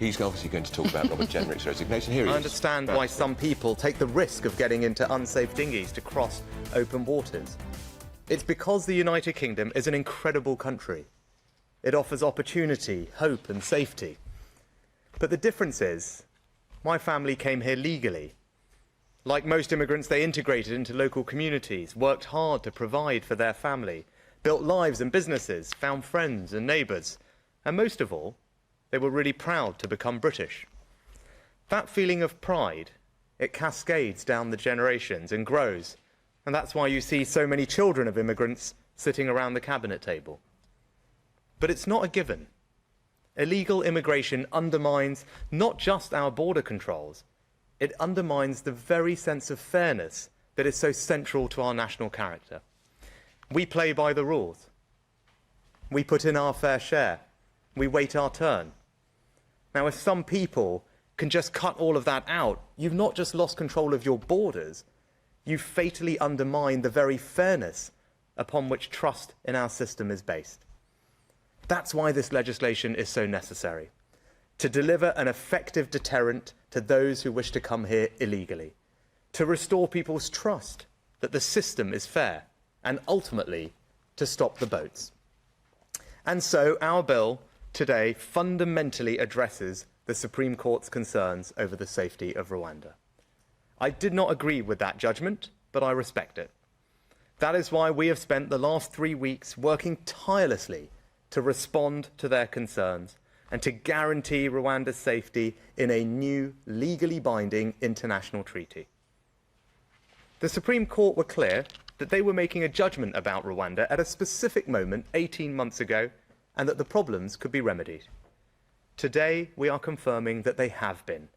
He's obviously going to talk about Robert Jenrick's resignation. Here he is. I understand why some people take the risk of getting into unsafe dinghies to cross open waters. It's because the United Kingdom is an incredible country. It offers opportunity, hope and safety. But the difference is, my family came here legally. Like most immigrants, they integrated into local communities, worked hard to provide for their family, built lives and businesses, found friends and neighbours, and most of all, they were really proud to become British. That feeling of pride, it cascades down the generations and grows, and that's why you see so many children of immigrants sitting around the cabinet table. But it's not a given. Illegal immigration undermines not just our border controls, it undermines the very sense of fairness that is so central to our national character. We play by the rules. We put in our fair share. We wait our turn. Now, if some people can just cut all of that out, you've not just lost control of your borders, you've fatally undermined the very fairness upon which trust in our system is based. That's why this legislation is so necessary, to deliver an effective deterrent to those who wish to come here illegally, to restore people's trust that the system is fair, and ultimately to stop the boats. And so our bill today fundamentally addresses the Supreme Court's concerns over the safety of Rwanda. I did not agree with that judgment, but I respect it. That is why we have spent the last 3 weeks working tirelessly to respond to their concerns and to guarantee Rwanda's safety in a new, legally binding international treaty. The Supreme Court were clear that they were making a judgment about Rwanda at a specific moment 18 months ago, and that the problems could be remedied. Today, we are confirming that they have been,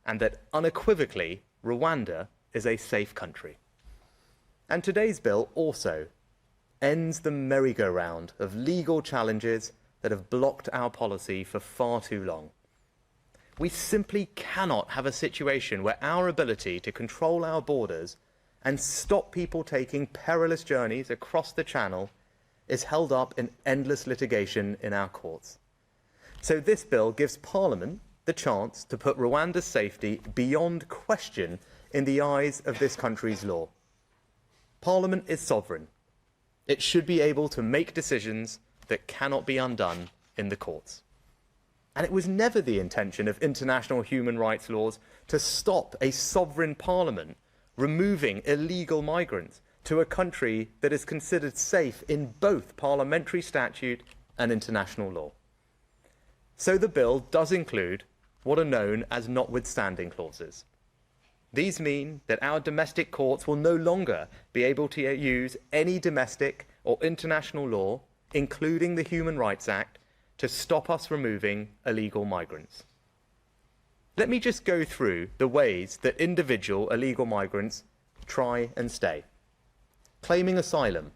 and that unequivocally, Rwanda is a safe country. And today's bill also ends the merry-go-round of legal challenges that have blocked our policy for far too long. We simply cannot have a situation where our ability to control our borders and stop people taking perilous journeys across the Channel is held up in endless litigation in our courts. So this bill gives Parliament the chance to put Rwanda's safety beyond question in the eyes of this country's law. Parliament is sovereign. It should be able to make decisions that cannot be undone in the courts. And it was never the intention of international human rights laws to stop a sovereign parliament removing illegal migrants to a country that is considered safe in both parliamentary statute and international law. So the bill does include what are known as notwithstanding clauses. These mean that our domestic courts will no longer be able to use any domestic or international law, including the Human Rights Act, to stop us removing illegal migrants. Let me just go through the ways that individual illegal migrants try and stay. Claiming asylum,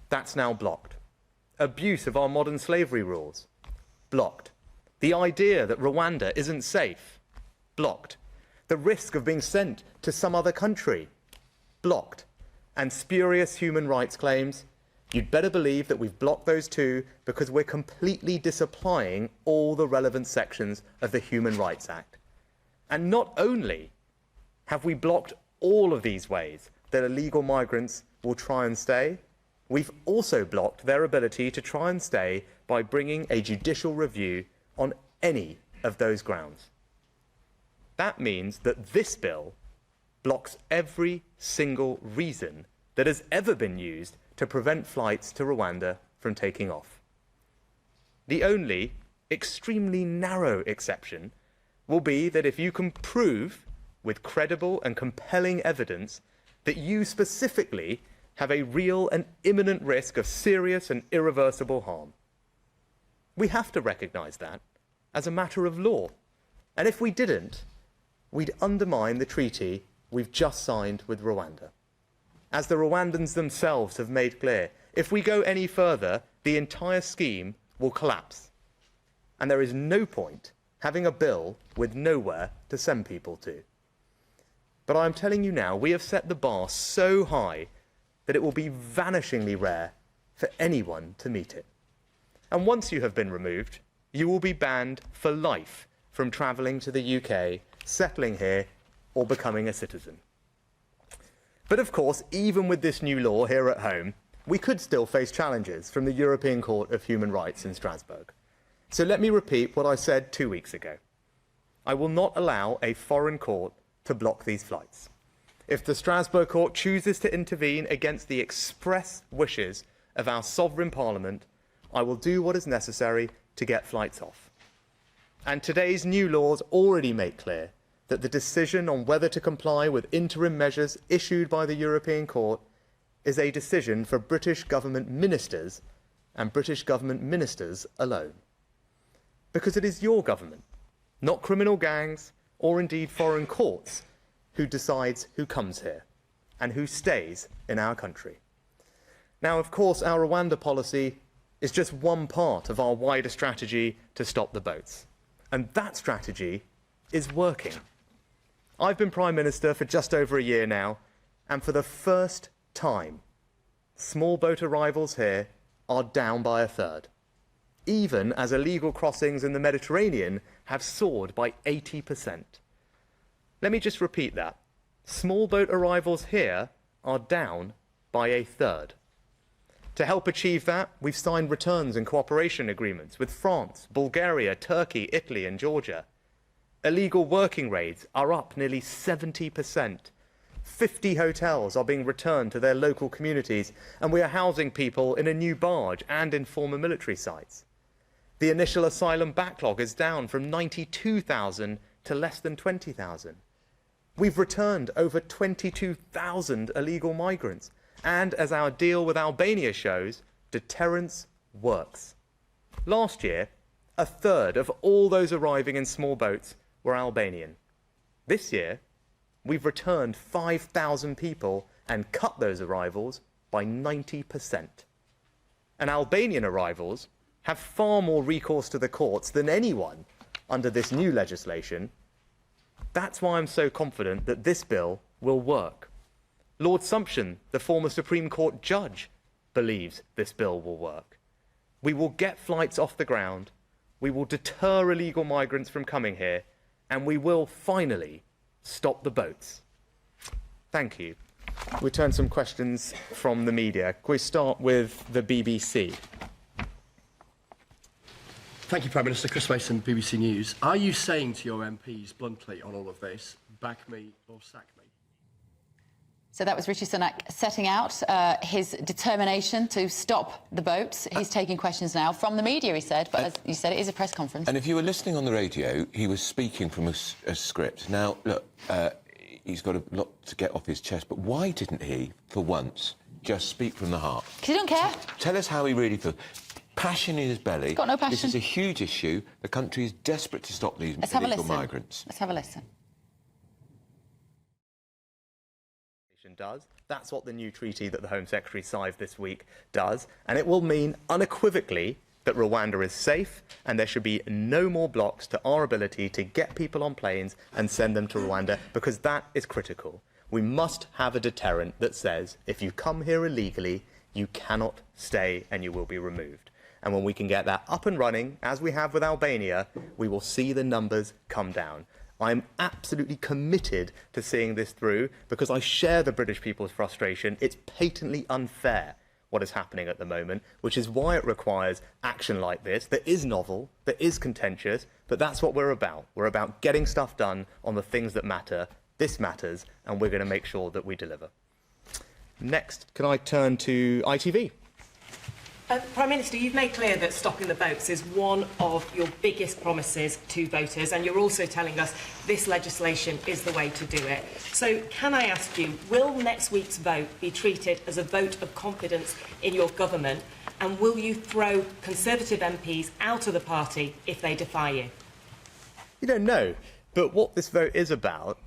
that's now blocked. Abuse of our modern slavery rules, blocked. The idea that Rwanda isn't safe, blocked. The risk of being sent to some other country, blocked. And spurious human rights claims, you'd better believe that we've blocked those too, because we're completely disapplying all the relevant sections of the Human Rights Act. And not only have we blocked all of these ways that illegal migrants will try and stay, we've also blocked their ability to try and stay by bringing a judicial review on any of those grounds. That means that this bill blocks every single reason that has ever been used to prevent flights to Rwanda from taking off. The only extremely narrow exception will be that if you can prove with credible and compelling evidence that you specifically have a real and imminent risk of serious and irreversible harm. We have to recognise that as a matter of law. And if we didn't, we'd undermine the treaty we've just signed with Rwanda. As the Rwandans themselves have made clear, if we go any further, the entire scheme will collapse. And there is no point having a bill with nowhere to send people to. But I'm telling you now, we have set the bar so high that it will be vanishingly rare for anyone to meet it. And once you have been removed, you will be banned for life from travelling to the UK, settling here, or becoming a citizen. But of course, even with this new law here at home, we could still face challenges from the European Court of Human Rights in Strasbourg. So let me repeat what I said 2 weeks ago. I will not allow a foreign court to block these flights. If the Strasbourg court chooses to intervene against the express wishes of our sovereign parliament, I will do what is necessary to get flights off. And today's new laws already make clear that the decision on whether to comply with interim measures issued by the European Court is a decision for British government ministers and British government ministers alone. Because it is your government, not criminal gangs or indeed foreign courts, who decides who comes here and who stays in our country. Now, of course, our Rwanda policy is just one part of our wider strategy to stop the boats. And that strategy is working. I've been Prime Minister for just over a year now, and for the first time, small boat arrivals here are down by a third, even as illegal crossings in the Mediterranean have soared by 80%. Let me just repeat that. Small boat arrivals here are down by a third. To help achieve that, we've signed returns and cooperation agreements with France, Bulgaria, Turkey, Italy and Georgia. Illegal working raids are up nearly 70%. 50 hotels are being returned to their local communities, and we are housing people in a new barge and in former military sites. The initial asylum backlog is down from 92,000 to less than 20,000. We've returned over 22,000 illegal migrants, and as our deal with Albania shows, deterrence works. Last year, a third of all those arriving in small boats were Albanian. This year, we've returned 5,000 people and cut those arrivals by 90%. And Albanian arrivals have far more recourse to the courts than anyone under this new legislation. That's why I'm so confident that this bill will work. Lord Sumption, the former Supreme Court judge, believes this bill will work. We will get flights off the ground, we will deter illegal migrants from coming here, and we will finally stop the boats. Thank you. We turn some questions from the media. Can we start with the BBC? Thank you, Prime Minister. Chris Mason, BBC News. Are you saying to your MPs bluntly on all of this, back me or sack me? So that was Rishi Sunak setting out his determination to stop the boats. He's taking questions now from the media, he said, but as you said, it is a press conference. And if you were listening on the radio, he was speaking from a script. Now, look, he's got a lot to get off his chest, but why didn't he, for once, just speak from the heart? Because he don't care. Tell us how he really feels. Passion in his belly. He's got no passion. This is a huge issue. The country is desperate to stop these illegal migrants. Let's have a listen. Does. That's what the new treaty that the Home Secretary signed this week does, and it will mean unequivocally that Rwanda is safe and there should be no more blocks to our ability to get people on planes and send them to Rwanda, because that is critical. We must have a deterrent that says if you come here illegally, you cannot stay and you will be removed. And when we can get that up and running, as we have with Albania, we will see the numbers come down. I'm absolutely committed to seeing this through because I share the British people's frustration. It's patently unfair what is happening at the moment, which is why it requires action like this that is novel, that is contentious, but that's what we're about. We're about getting stuff done on the things that matter. This matters, and we're going to make sure that we deliver. Next, can I turn to ITV? Prime Minister, you've made clear that stopping the boats is one of your biggest promises to voters, and you're also telling us this legislation is the way to do it. So can I ask you, will next week's vote be treated as a vote of confidence in your government, and will you throw Conservative MPs out of the party if they defy you? You don't know, but what this vote is about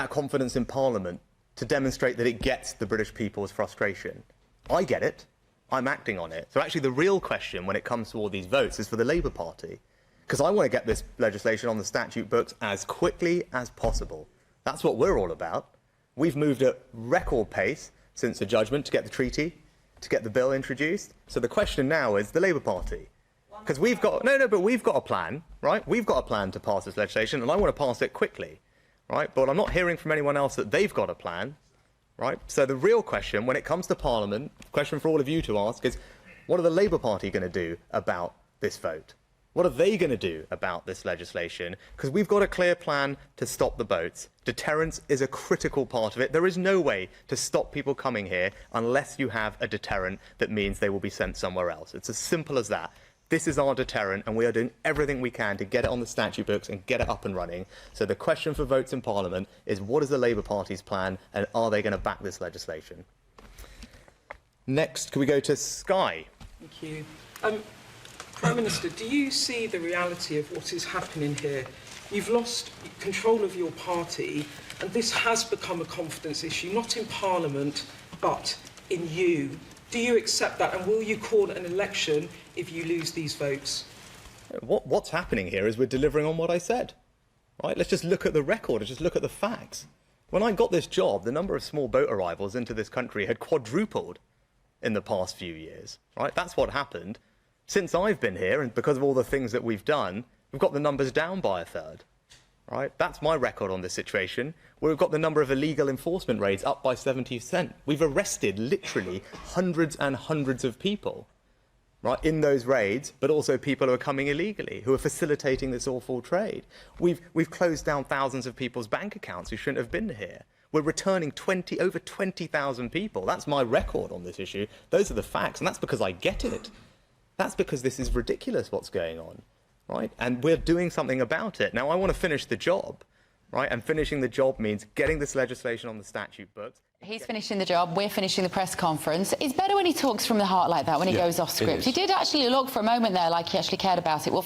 confidence in Parliament to demonstrate that it gets the British people's frustration. I get it. I'm acting on it. So actually the real question when it comes to all these votes is for the Labour Party, because I want to get this legislation on the statute books as quickly as possible. That's what we're all about. We've moved at record pace since the judgment to get the treaty, to get the bill introduced. So the question now is the Labour Party. Because we've got... No, but we've got a plan, right? We've got a plan to pass this legislation, and I want to pass it quickly, right? But I'm not hearing from anyone else that they've got a plan, right? So the real question, when it comes to Parliament, question for all of you to ask is, what are the Labour Party going to do about this vote? What are they going to do about this legislation? Because we've got a clear plan to stop the boats. Deterrence is a critical part of it. There is no way to stop people coming here unless you have a deterrent that means they will be sent somewhere else. It's as simple as that. This is our deterrent, and we are doing everything we can to get it on the statute books and get it up and running. So the question for votes in Parliament is, what is the Labour Party's plan, and are they going to back this legislation? Next, can we go to Sky? Thank you. Prime Minister, do you see the reality of what is happening here? You've lost control of your party, and this has become a confidence issue, not in Parliament, but in you. Do you accept that, and will you call an election if you lose these votes? What's happening here is we're delivering on what I said. Right? Let's just look at the record, let's just look at the facts. When I got this job, the number of small boat arrivals into this country had quadrupled in the past few years. Right? That's what happened. Since I've been here, and because of all the things that we've done, we've got the numbers down by a third. Right? That's my record on this situation, where we've got the number of illegal enforcement raids up by 70%. We've arrested literally hundreds and hundreds of people, right, in those raids, but also people who are coming illegally, who are facilitating this awful trade. We've closed down thousands of people's bank accounts who shouldn't have been here. We're returning over 20,000 people. That's my record on this issue. Those are the facts, and that's because I get it. That's because this is ridiculous what's going on, right? And we're doing something about it. Now, I want to finish the job, right? And finishing the job means getting this legislation on the statute books. He's finishing the job, we're finishing the press conference. It's better when he talks from the heart like that, when he goes off script. He did actually look for a moment there like he actually cared about it. Well,